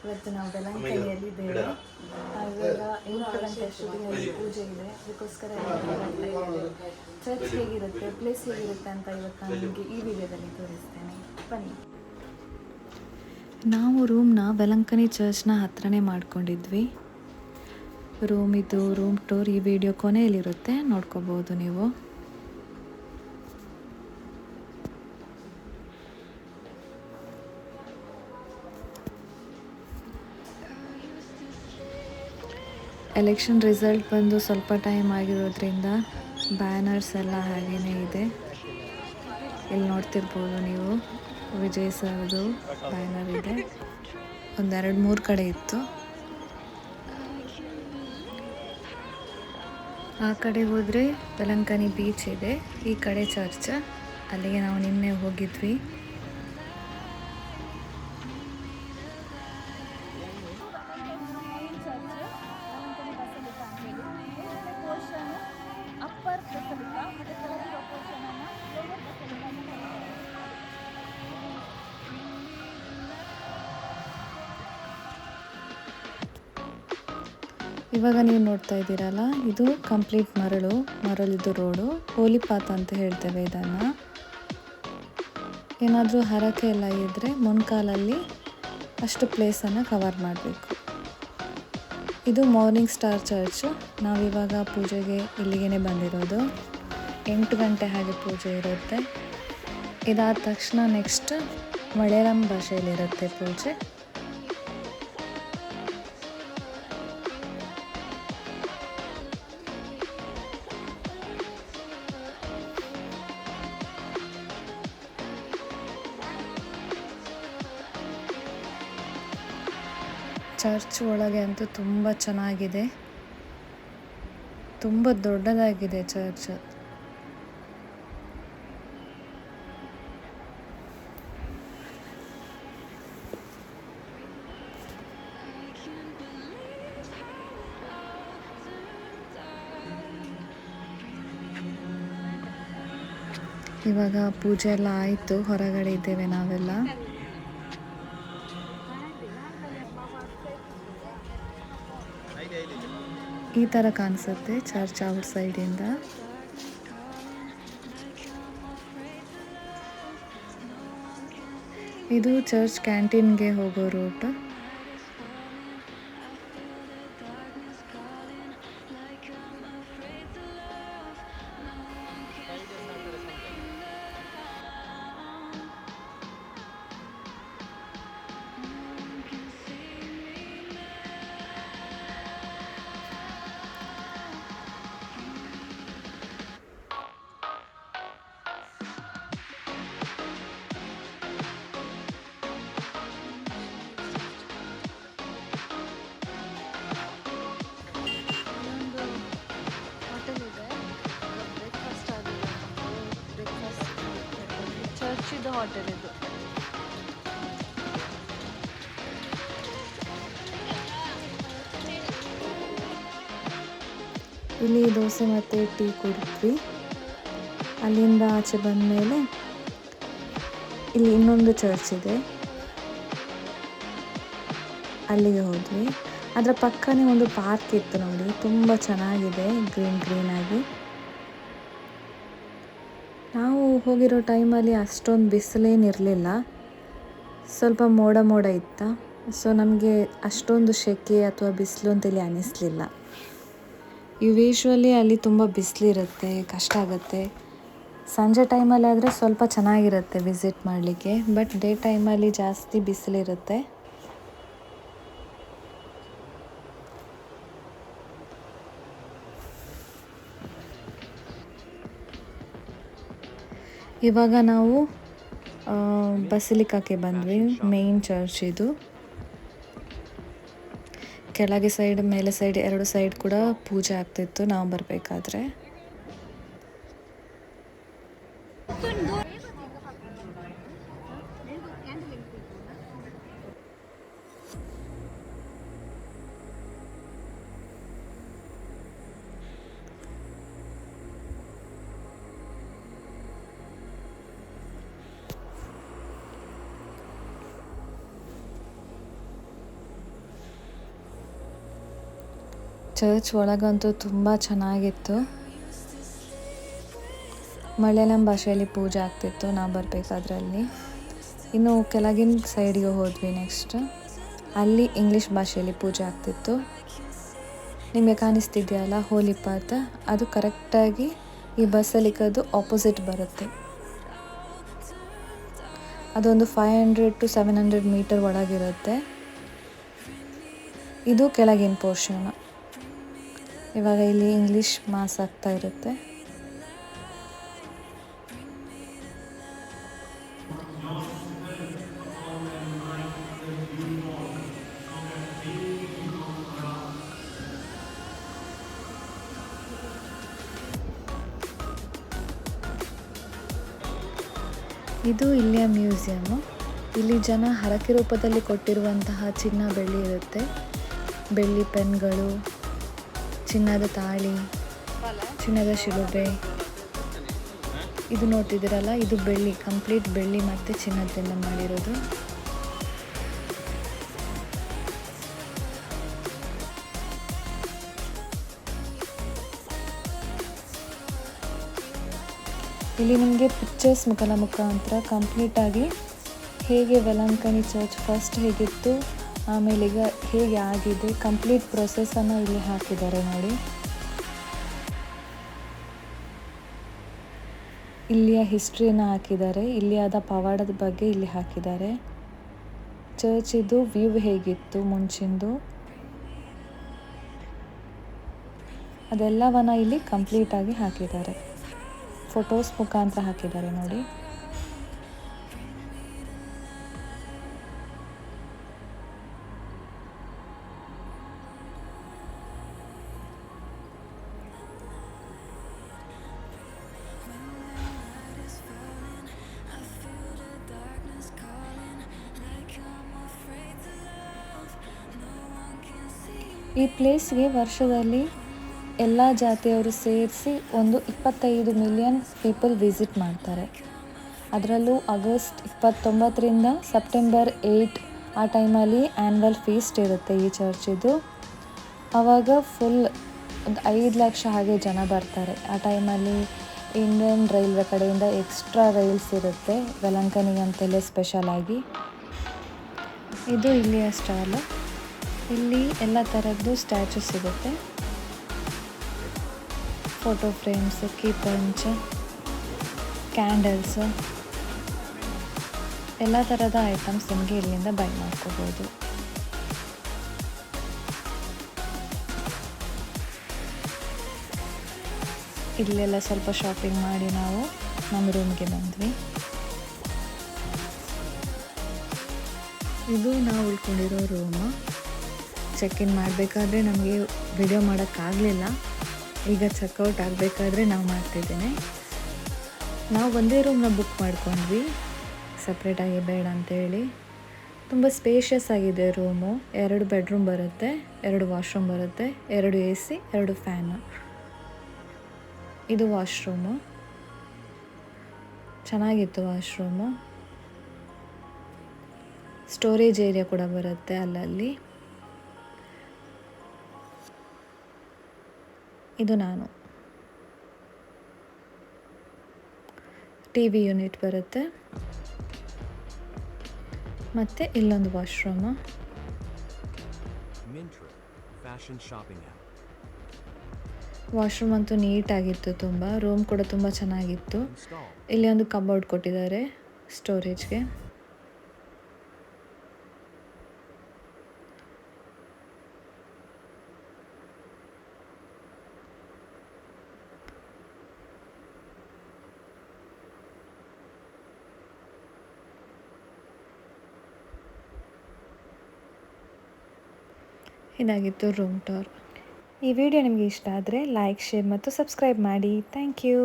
ಇವತ್ತು ನಾವು ಬೆಲಂಕಣಿಯಲ್ಲಿದ್ದೇವೆ. ಇವಾಗ 8 ಗಂಟೆ ಅಷ್ಟೊತ್ತಿಗೆ ಅಲ್ಲಿ ಪೂಜೆ ಇದೆ, ಅದಕ್ಕೋಸ್ಕರ ಚರ್ಚ್ ಹೇಗಿರುತ್ತೆ, ಪ್ಲೇಸ್ ಹೇಗಿರುತ್ತೆ ಅಂತ ಇವತ್ತು ನಾನು ನಿಮಗೆ ಈ ವಿಡಿಯೋದಲ್ಲಿ ತೋರಿಸ್ತೇನೆ. ಬನ್ನಿ. ನಾವು ರೂಮ್ನ ಬೆಲಂಕಣಿ ಚರ್ಚ್ನ ಹತ್ರನೇ ಮಾಡ್ಕೊಂಡಿದ್ವಿ. ರೂಮ್ ಟೂರ್ ಈ ವಿಡಿಯೋ ಕೊನೆಯಲ್ಲಿರುತ್ತೆ, ನೋಡ್ಕೋಬೋದು ನೀವು. ಎಲೆಕ್ಷನ್ ರಿಸಲ್ಟ್ ಬಂದು ಸ್ವಲ್ಪ ಟೈಮ್ ಆಗಿರೋದ್ರಿಂದ ಬ್ಯಾನರ್ಸ್ ಎಲ್ಲ ಹಾಗೇ ಇದೆ. ಇಲ್ಲಿ ನೋಡ್ತಿರ್ಬೋದು ನೀವು, ವಿಜಯ್ ಸರ್ದು ಬ್ಯಾನರ್ ಇದೆ. 1-2-3 ಕಡೆ ಇತ್ತು. ಆ ಕಡೆ ಹೋದರೆ ಬೆಲಂಕಣಿ ಬೀಚ್ ಇದೆ, ಈ ಕಡೆ ಚರ್ಚ್. ಅಲ್ಲಿಗೆ ನಾವು ನಿನ್ನೆ ಹೋಗಿದ್ವಿ. ಇವಾಗ ನೀವು ನೋಡ್ತಾ ಇದ್ದೀರಲ್ಲ, ಇದು ಕಂಪ್ಲೀಟ್ ಮರಳಿದ್ದು ರೋಡು. ಹೋಲಿಪಾತ್ ಅಂತ ಹೇಳ್ತೇವೆ ಇದನ್ನು. ಏನಾದರೂ ಹರಕೆ ಎಲ್ಲ ಇದ್ದರೆ ಮೊಣಕಾಲಲ್ಲಿ ಅಷ್ಟು ಪ್ಲೇಸನ್ನು ಕವರ್ ಮಾಡಬೇಕು. ಇದು ಮಾರ್ನಿಂಗ್ ಸ್ಟಾರ್ ಚರ್ಚ್. ನಾವಿವಾಗ ಪೂಜೆಗೆ ಇಲ್ಲಿಗೆ ಬಂದಿರೋದು. 8 ಗಂಟೆ ಹಾಗೆ ಪೂಜೆ ಇರುತ್ತೆ. ಇದಾದ ತಕ್ಷಣ ನೆಕ್ಸ್ಟ್ ಮಲಯಾಳಂ ಭಾಷೆಯಲ್ಲಿರುತ್ತೆ ಪೂಜೆ. ಚರ್ಚ್ ಒಳಗೆ ಅಂತೂ ತುಂಬ ಚೆನ್ನಾಗಿದೆ, ತುಂಬ ದೊಡ್ಡದಾಗಿದೆ ಚರ್ಚ್. ಇವಾಗ ಪೂಜೆ ಎಲ್ಲ ಆಯಿತು, ಹೊರಗಡೆ ಇದ್ದೇವೆ ನಾವೆಲ್ಲ. ಈ ಥರ ಕಾಣಿಸುತ್ತೆ ಚರ್ಚ್ ಔಟ್ ಸೈಡಿಂದ. ಇದು ಚರ್ಚ್ ಕ್ಯಾಂಟೀನ್ಗೆ ಹೋಗೋ ರೂಟ್. ಚರ್ಚಿದು ಹೋಟೆಲ್ ಇದು. ಇಲ್ಲಿ ದೋಸೆ ಮತ್ತು ಟೀ ಕುಡಿದ್ವಿ. ಅಲ್ಲಿಂದ ಆಚೆ ಬಂದ ಮೇಲೆ ಇಲ್ಲಿ ಇನ್ನೊಂದು ಚರ್ಚ್ ಇದೆ, ಅಲ್ಲಿಗೆ ಹೋದ್ವಿ. ಅದರ ಪಕ್ಕನೇ ಒಂದು ಪಾರ್ಕ್ ಇತ್ತು ನೋಡಿ, ತುಂಬ ಚೆನ್ನಾಗಿದೆ, ಗ್ರೀನ್ ಆಗಿ. ನಾವು ಹೋಗಿರೋ ಟೈಮಲ್ಲಿ ಅಷ್ಟೊಂದು ಬಿಸಿಲೇನಿರಲಿಲ್ಲ, ಸ್ವಲ್ಪ ಮೋಡ ಇತ್ತು. ಸೊ ನಮಗೆ ಅಷ್ಟೊಂದು ಸೆಕೆ ಅಥವಾ ಬಿಸಿಲು ಅಂತೇಳಿ ಅನ್ನಿಸ್ಲಿಲ್ಲ. ಯೂಶ್ವಲಿ ಅಲ್ಲಿ ತುಂಬ ಬಿಸಿಲಿರುತ್ತೆ, ಕಷ್ಟ ಆಗುತ್ತೆ. ಸಂಜೆ ಟೈಮಲ್ಲಿ ಆದರೆ ಸ್ವಲ್ಪ ಚೆನ್ನಾಗಿರುತ್ತೆ ವಿಸಿಟ್ ಮಾಡಲಿಕ್ಕೆ, ಬಟ್ ಡೇ ಟೈಮಲ್ಲಿ ಜಾಸ್ತಿ ಬಿಸಿಲಿರುತ್ತೆ. ಇವಾಗ ನಾವು ಬಸಿಲಿಕಾಕ್ಕೆ ಬಂದ್ವಿ. ಮೇನ್ ಚರ್ಚ್ ಇದು. ಕೆಳಗೆ ಸೈಡ್ ಮೇಲೆ ಸೈಡ್ 2 ಸೈಡ್ ಕೂಡ ಪೂಜೆ ಆಗ್ತಿತ್ತು ನಾವು ಬರಬೇಕಾದ್ರೆ. ಚರ್ಚ್ ಒಳಗಂತೂ ತುಂಬ ಚೆನ್ನಾಗಿತ್ತು. ಮಲಯಾಳಂ ಭಾಷೆಯಲ್ಲಿ ಪೂಜೆ ಆಗ್ತಿತ್ತು ನಾವು ಬರಬೇಕಾದ್ರೆ ಅಲ್ಲಿ. ಇನ್ನು ಕೆಳಗಿನ ಸೈಡ್ಗೆ ಹೋದ್ವಿ ನೆಕ್ಸ್ಟ್. ಅಲ್ಲಿ ಇಂಗ್ಲೀಷ್ ಭಾಷೆಯಲ್ಲಿ ಪೂಜೆ ಆಗ್ತಿತ್ತು. ನಿಮಗೆ ಕಾಣಿಸ್ತಿದೆಯಲ್ಲ ಹೋಲಿ ಪಾತ್, ಅದು ಕರೆಕ್ಟಾಗಿ ಈ ಬಸಲಿಕದು ಆಪೋಸಿಟ್ ಬರುತ್ತೆ. ಅದೊಂದು 500 to 700 ಮೀಟರ್ ಒಳಗಿರುತ್ತೆ. ಇದು ಕೆಳಗಿನ ಪೋರ್ಷನ್. ಇವಾಗ ಇಲ್ಲಿ ಇಂಗ್ಲೀಷ್ ಮಾಸ್ ಆಗ್ತಾ ಇರುತ್ತೆ. ಇದು ಇಲ್ಲಿಯ ಮ್ಯೂಸಿಯಮ್ಮು. ಇಲ್ಲಿ ಜನ ಹರಕೆ ರೂಪದಲ್ಲಿ ಕೊಟ್ಟಿರುವಂತಹ ಚಿನ್ನ ಬೆಳ್ಳಿ ಇರುತ್ತೆ. ಬೆಳ್ಳಿ ಪೆನ್ಗಳು, ಚಿನ್ನದ ತಾಳಿ, ಚಿನ್ನದ ಶಿಲುಬೆ. ಇದು ನೋಡ್ತಿದ್ದೀರಲ್ಲ, ಇದು ಬೆಳ್ಳಿ, ಕಂಪ್ಲೀಟ್ ಬೆಳ್ಳಿ ಮತ್ತು ಚಿನ್ನದಿಂದ ಮಾಡಿರೋದು. ಇಲ್ಲಿ ನಿಮಗೆ ಪಿಕ್ಚರ್ಸ್ ಮುಖಾಂತರ ಕಂಪ್ಲೀಟಾಗಿ ಹೇಗೆ ವೆಲಂಕಣಿ ಚರ್ಚ್ ಫಸ್ಟ್ ಹೇಗಿತ್ತು, ಆಮೇಲೆ ಈಗ ಹೇಗೆ ಆಗಿದೆ, ಕಂಪ್ಲೀಟ್ ಪ್ರೊಸೆಸನ್ನು ಇಲ್ಲಿ ಹಾಕಿದ್ದಾರೆ ನೋಡಿ. ಇಲ್ಲಿಯ ಹಿಸ್ಟ್ರಿನ ಹಾಕಿದ್ದಾರೆ, ಇಲ್ಲಿಯಾದ ಪವಾಡದ ಬಗ್ಗೆ ಇಲ್ಲಿ ಹಾಕಿದ್ದಾರೆ. ಚರ್ಚ್ ಇದು ವ್ಯೂ ಹೇಗಿತ್ತು ಮುಂಚಿಂದು ಅದೆಲ್ಲವನ್ನ ಇಲ್ಲಿ ಕಂಪ್ಲೀಟಾಗಿ ಹಾಕಿದ್ದಾರೆ. ಫೋಟೋಸ್ ಮುಖಾಂತರ ಹಾಕಿದ್ದಾರೆ ನೋಡಿ. ಈ ಪ್ಲೇಸ್ಗೆ ವರ್ಷದಲ್ಲಿ ಎಲ್ಲ ಜಾತಿಯವರು ಸೇರಿಸಿ ಒಂದು 25 ಮಿಲಿಯನ್ ಪೀಪಲ್ ವಿಸಿಟ್ ಮಾಡ್ತಾರೆ. ಅದರಲ್ಲೂ ಆಗಸ್ಟ್ 29ರಿಂದ ಸೆಪ್ಟೆಂಬರ್ 8 ಆ ಟೈಮಲ್ಲಿ ಆ್ಯನ್ವಲ್ ಫೀಸ್ಟ್ ಇರುತ್ತೆ ಈ ಚರ್ಚಿದು. ಆವಾಗ ಫುಲ್ ಒಂದು 5 ಲಕ್ಷ ಹಾಗೆ ಜನ ಬರ್ತಾರೆ. ಆ ಟೈಮಲ್ಲಿ ಇಂಡಿಯನ್ ರೈಲ್ವೆ ಕಡೆಯಿಂದ ಎಕ್ಸ್ಟ್ರಾ ರೈಲ್ಸ್ ಇರುತ್ತೆ ವೆಲಂಕಣಿ ಅಂತೆಲ್ಲ ಸ್ಪೆಷಲಾಗಿ. ಇದು ಇಲ್ಲಿಯ ಸ್ಟಾಲ್. ಇಲ್ಲಿ ಎಲ್ಲ ಥರದ್ದು ಸ್ಟ್ಯಾಚುಸ್ ಸಿಗುತ್ತೆ. Photo frames, key punch, candles, ಎಲ್ಲ ಥರದ ಐಟಮ್ಸ್ ನಿಮಗೆ ಇಲ್ಲಿಂದ ಬೈ ಮಾಡ್ಕೋಬೋದು. ಇಲ್ಲೆಲ್ಲ ಸ್ವಲ್ಪ ಶಾಪಿಂಗ್ ಮಾಡಿ ನಾವು ನಮ್ಮ ರೂಮ್ಗೆ ಬಂದ್ವಿ. ಇದು ನಾವು ಉಳ್ಕೊಂಡಿರೋ ರೂಮು. ಚೆಕ್ ಇನ್ ಮಾಡಬೇಕಾದ್ರೆ ನಮಗೆ ವಿಡಿಯೋ ಮಾಡೋಕ್ಕಾಗಲಿಲ್ಲ. ಈಗ ಚೆಕ್ಔಟ್ ಆಗಬೇಕಾದ್ರೆ ನಾವು ಮಾಡ್ತಿದ್ದೇನೆ. ನಾವು ಒಂದೇ ರೂಮ್ನ ಬುಕ್ ಮಾಡ್ಕೊಂಡ್ವಿ, ಸಪ್ರೇಟಾಗಿ ಬೇಡ ಅಂತೇಳಿ. ತುಂಬ ಸ್ಪೇಷಿಯಸ್ ಆಗಿದೆ ರೂಮು. 2 ಬೆಡ್ರೂಮ್ ಬರುತ್ತೆ, 2 ವಾಶ್ರೂಮ್ ಬರುತ್ತೆ, 2 AC, 2 ಫ್ಯಾನು. ಇದು ವಾಶ್ರೂಮು. ಚೆನ್ನಾಗಿತ್ತು ವಾಶ್ರೂಮು. ಸ್ಟೋರೇಜ್ ಏರಿಯಾ ಕೂಡ ಬರುತ್ತೆ ಅಲ್ಲಲ್ಲಿ. ಇದು ನಾನು TV ಯೂನಿಟ್ ಬರುತ್ತೆ. ಮತ್ತು ಇಲ್ಲೊಂದು ವಾಶ್ರೂಮು. ವಾಶ್ರೂಮ್ ಅಂತೂ ನೀಟಾಗಿತ್ತು ತುಂಬ. ರೂಮ್ ಕೂಡ ತುಂಬ ಚೆನ್ನಾಗಿತ್ತು. ಇಲ್ಲಿ ಒಂದು ಕಬೋರ್ಡ್ ಕೊಟ್ಟಿದ್ದಾರೆ ಸ್ಟೋರೇಜ್ಗೆ. ಇದಾಗಿತ್ತು ರೂಮ್ ಟೂರ್. ಈ ವಿಡಿಯೋ ನಿಮಗೆ ಇಷ್ಟ ಆದರೆ ಲೈಕ್, ಶೇರ್ ಮತ್ತು ಸಬ್ಸ್ಕ್ರೈಬ್ ಮಾಡಿ. Thank you.